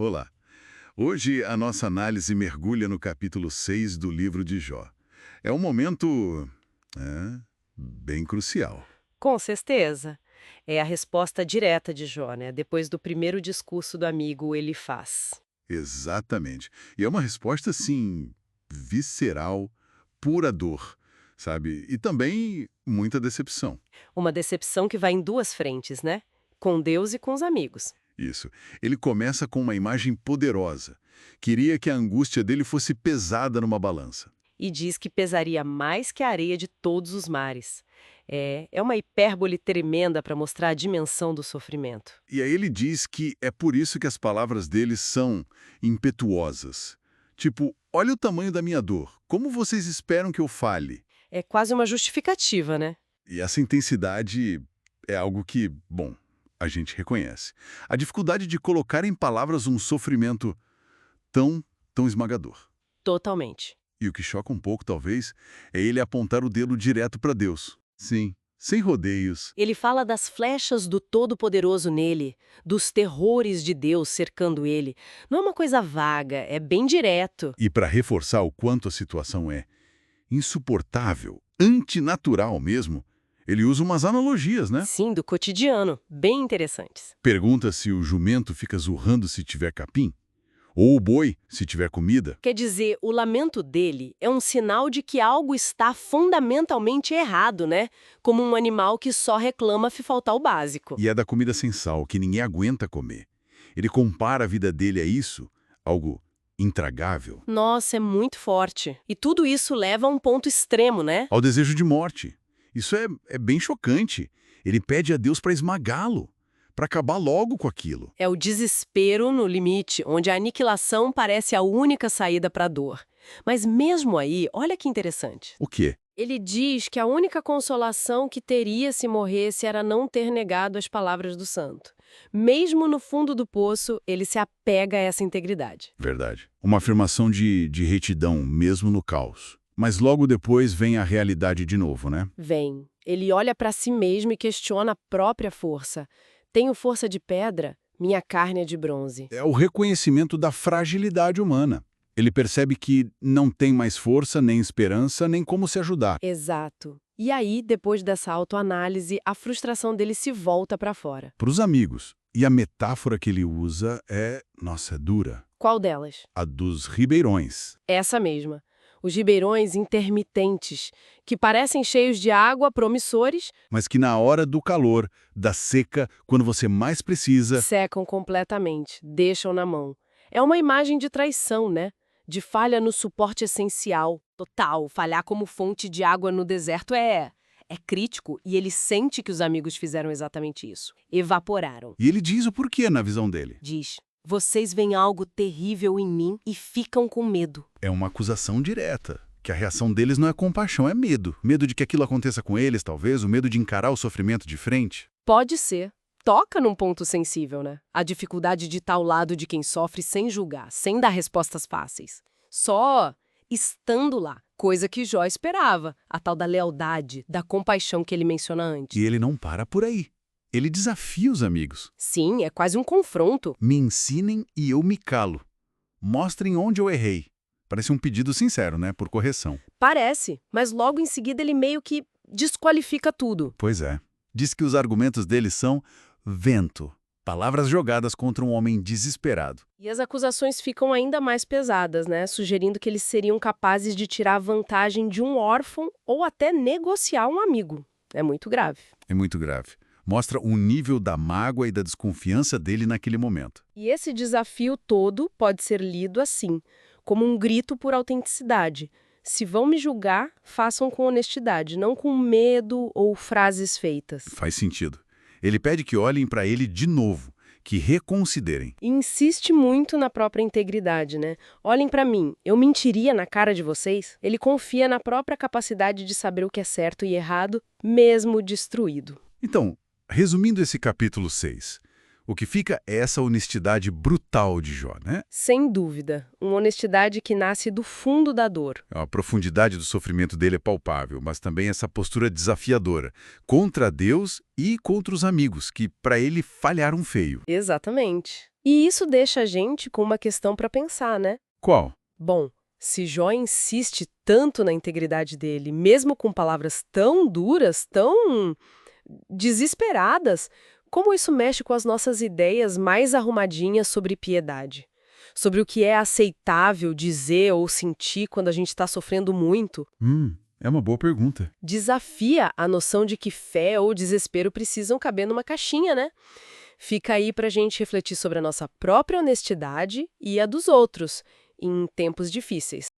Olá. Hoje a nossa análise mergulha no capítulo 6 do livro de Jó. É um momento bem crucial. Com certeza. É a resposta direta de Jó, né? Depois do primeiro discurso do amigo Elifaz. Exatamente. E é uma resposta, assim, visceral, pura dor, sabe? E também muita decepção. Uma decepção que vai em duas frentes, né? Com Deus e com os amigos. Isso. Ele começa com uma imagem poderosa. Queria que a angústia dele fosse pesada numa balança. E diz que pesaria mais que a areia de todos os mares. É uma hipérbole tremenda para mostrar a dimensão do sofrimento. E aí ele diz que é por isso que as palavras dele são impetuosas. Tipo, olha o tamanho da minha dor. Como vocês esperam que eu fale? É quase uma justificativa, né? E essa intensidade é algo que, bom, a gente reconhece. A dificuldade de colocar em palavras um sofrimento tão esmagador. Totalmente. E o que choca um pouco, talvez, é ele apontar o dedo direto para Deus. Sim, sem rodeios. Ele fala das flechas do Todo-Poderoso nele, dos terrores de Deus cercando ele. Não é uma coisa vaga, é bem direto. E para reforçar o quanto a situação é insuportável, antinatural mesmo, ele usa umas analogias, né? Sim, do cotidiano, bem interessantes. Pergunta se o jumento fica zurrando se tiver capim, ou o boi se tiver comida. Quer dizer, o lamento dele é um sinal de que algo está fundamentalmente errado, né? Como um animal que só reclama se faltar o básico. E é da comida sem sal, que ninguém aguenta comer. Ele compara a vida dele a isso, algo intragável, Nossa, é muito forte. E tudo isso leva a um ponto extremo, né? ao desejo de morte. Isso é bem chocante. Ele pede a Deus para esmagá-lo, para acabar logo com aquilo. É o desespero no limite, onde a aniquilação parece a única saída para a dor. Mas mesmo aí, olha que interessante. O quê? Ele diz que a única consolação que teria se morresse era não ter negado as palavras do santo. Mesmo no fundo do poço, ele se apega a essa integridade. Verdade. Uma afirmação de retidão, mesmo no caos. Mas logo depois vem a realidade de novo, né? Vem. Ele olha para si mesmo e questiona a própria força. Tenho força de pedra, minha carne é de bronze. É o reconhecimento da fragilidade humana. Ele percebe que não tem mais força, nem esperança, nem como se ajudar. Exato. E aí, depois dessa autoanálise, a frustração dele se volta para fora. Para os amigos. E a metáfora que ele usa é dura. Qual delas? A dos ribeirões. Essa mesma. Os ribeirões intermitentes, que parecem cheios de água, promissores, Mas que na hora do calor, da seca, quando você mais precisa, secam completamente, deixam na mão. É uma imagem de traição, né? De falha no suporte essencial. Total, falhar como fonte de água no deserto é crítico e ele sente que os amigos fizeram exatamente isso. Evaporaram. e ele diz o porquê na visão dele. Diz: vocês veem algo terrível em mim e ficam com medo. É uma acusação direta. Que a reação deles não é compaixão, é medo. Medo de que aquilo aconteça com eles, talvez, o medo de encarar o sofrimento de frente. Pode ser. Toca num ponto sensível, né? A dificuldade de estar ao lado de quem sofre sem julgar, sem dar respostas fáceis. Só estando lá. Coisa que Jó esperava. A tal da lealdade, da compaixão que ele menciona antes. E ele não para por aí. Ele desafia os amigos. Sim, é quase um confronto. Me ensinem e eu me calo. Mostrem onde eu errei. Parece um pedido sincero, né? Por correção. Parece, mas logo em seguida ele meio que desqualifica tudo. Pois é. Diz que os argumentos dele são vento. Palavras jogadas contra um homem desesperado. E as acusações ficam ainda mais pesadas, né? Sugerindo que eles seriam capazes de tirar vantagem de um órfão ou até negociar um amigo. É muito grave. É muito grave. Mostra o nível da mágoa e da desconfiança dele naquele momento. E esse desafio todo pode ser lido assim, como um grito por autenticidade. Se vão me julgar, façam com honestidade, não com medo ou frases feitas. Faz sentido. Ele pede que olhem para ele de novo, que reconsiderem. E insiste muito na própria integridade, né? Olhem pra mim, eu mentiria na cara de vocês? Ele confia na própria capacidade de saber o que é certo e errado, mesmo destruído. Então, resumindo esse capítulo 6, o que fica é essa honestidade brutal de Jó, né? Sem dúvida, uma honestidade que nasce do fundo da dor. A profundidade do sofrimento dele é palpável, mas também essa postura desafiadora contra Deus e contra os amigos, que para ele falharam feio. Exatamente. E isso deixa a gente com uma questão para pensar, né? Qual? Bom, se Jó insiste tanto na integridade dele, mesmo com palavras tão duras, tão desesperadas, como isso mexe com as nossas ideias mais arrumadinhas sobre piedade? Sobre o que é aceitável dizer ou sentir quando a gente está sofrendo muito? É uma boa pergunta. Desafia a noção de que fé ou desespero precisam caber numa caixinha, né? Fica aí para a gente refletir sobre a nossa própria honestidade e a dos outros em tempos difíceis.